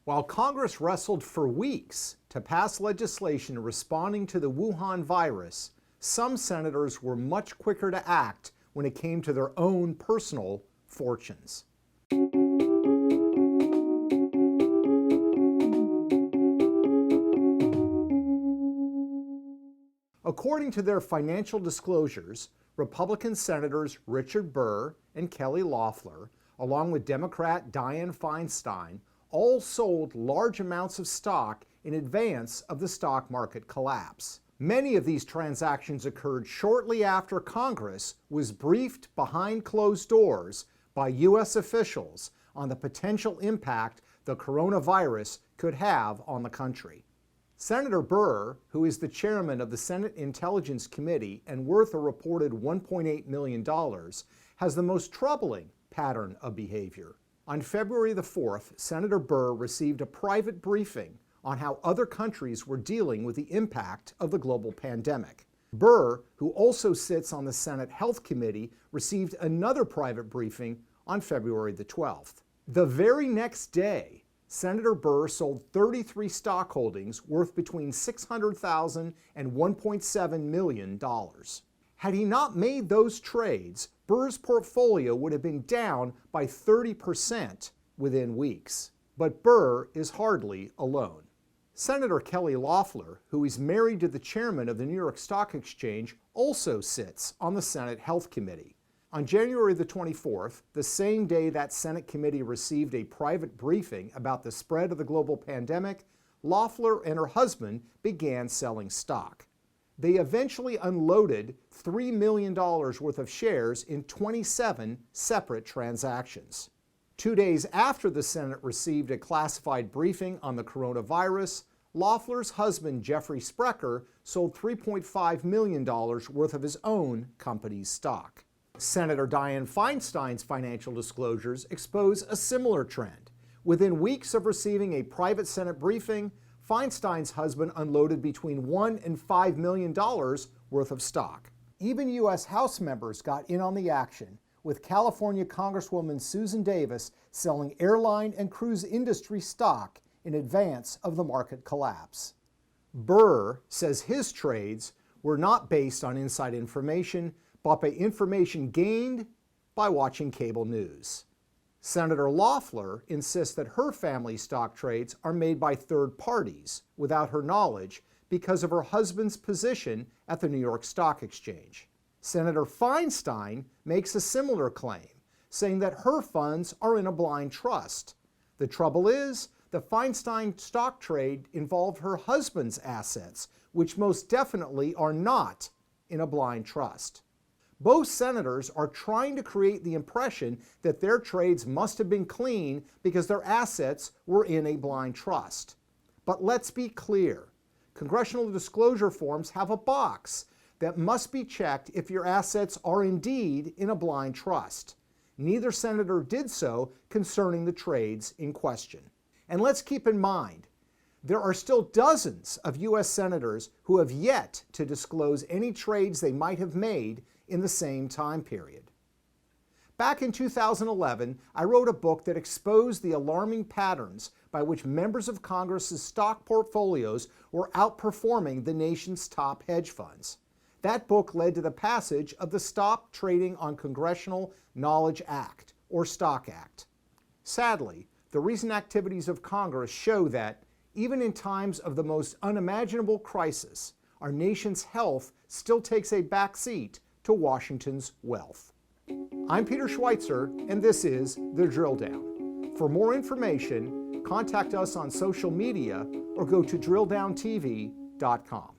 While Congress wrestled for weeks to pass legislation responding to the Wuhan virus, some senators were much quicker to act when it came to their own personal fortunes. According to their financial disclosures, Republican Senators Richard Burr and Kelly Loeffler, along with Democrat Dianne Feinstein, all sold large amounts of stock in advance of the stock market collapse. Many of these transactions occurred shortly after Congress was briefed behind closed doors by U.S. officials on the potential impact the coronavirus could have on the country. Senator Burr, who is the chairman of the Senate Intelligence Committee and worth a reported $1.8 million, has the most troubling pattern of behavior. On February the 4th, Senator Burr received a private briefing on how other countries were dealing with the impact of the global pandemic. Burr, who also sits on the Senate Health Committee, received another private briefing on February the 12th. The very next day, Senator Burr sold 33 stock holdings worth between $600,000 and $1.7 million. Had he not made those trades, Burr's portfolio would have been down by 30% within weeks. But Burr is hardly alone. Senator Kelly Loeffler, who is married to the chairman of the New York Stock Exchange, also sits on the Senate Health Committee. On January the 24th, the same day that Senate committee received a private briefing about the spread of the global pandemic, Loeffler and her husband began selling stock. They eventually unloaded $3 million worth of shares in 27 separate transactions. 2 days after the Senate received a classified briefing on the coronavirus, Loeffler's husband, Jeffrey Sprecher, sold $3.5 million worth of his own company's stock. Senator Dianne Feinstein's financial disclosures expose a similar trend. Within weeks of receiving a private Senate briefing, Feinstein's husband unloaded between $1 and $5 million worth of stock. Even U.S. House members got in on the action, with California Congresswoman Susan Davis selling airline and cruise industry stock in advance of the market collapse. Burr says his trades were not based on inside information, but by information gained by watching cable news. Senator Loeffler insists that her family's stock trades are made by third parties without her knowledge because of her husband's position at the New York Stock Exchange. Senator Feinstein makes a similar claim, saying that her funds are in a blind trust. The trouble is, the Feinstein stock trade involved her husband's assets, which most definitely are not in a blind trust. Both senators are trying to create the impression that their trades must have been clean because their assets were in a blind trust. But let's be clear. Congressional disclosure forms have a box that must be checked if your assets are indeed in a blind trust. Neither senator did so concerning the trades in question. And let's keep in mind, there are still dozens of U.S. senators who have yet to disclose any trades they might have made in the same time period. Back in 2011, I wrote a book that exposed the alarming patterns by which members of Congress's stock portfolios were outperforming the nation's top hedge funds. That book led to the passage of the Stop Trading on Congressional Knowledge Act, or STOCK Act. Sadly, the recent activities of Congress show that, even in times of the most unimaginable crisis, our nation's health still takes a backseat to Washington's wealth. I'm Peter Schweizer, and this is The Drill Down. For more information, contact us on social media or go to DrillDownTV.com.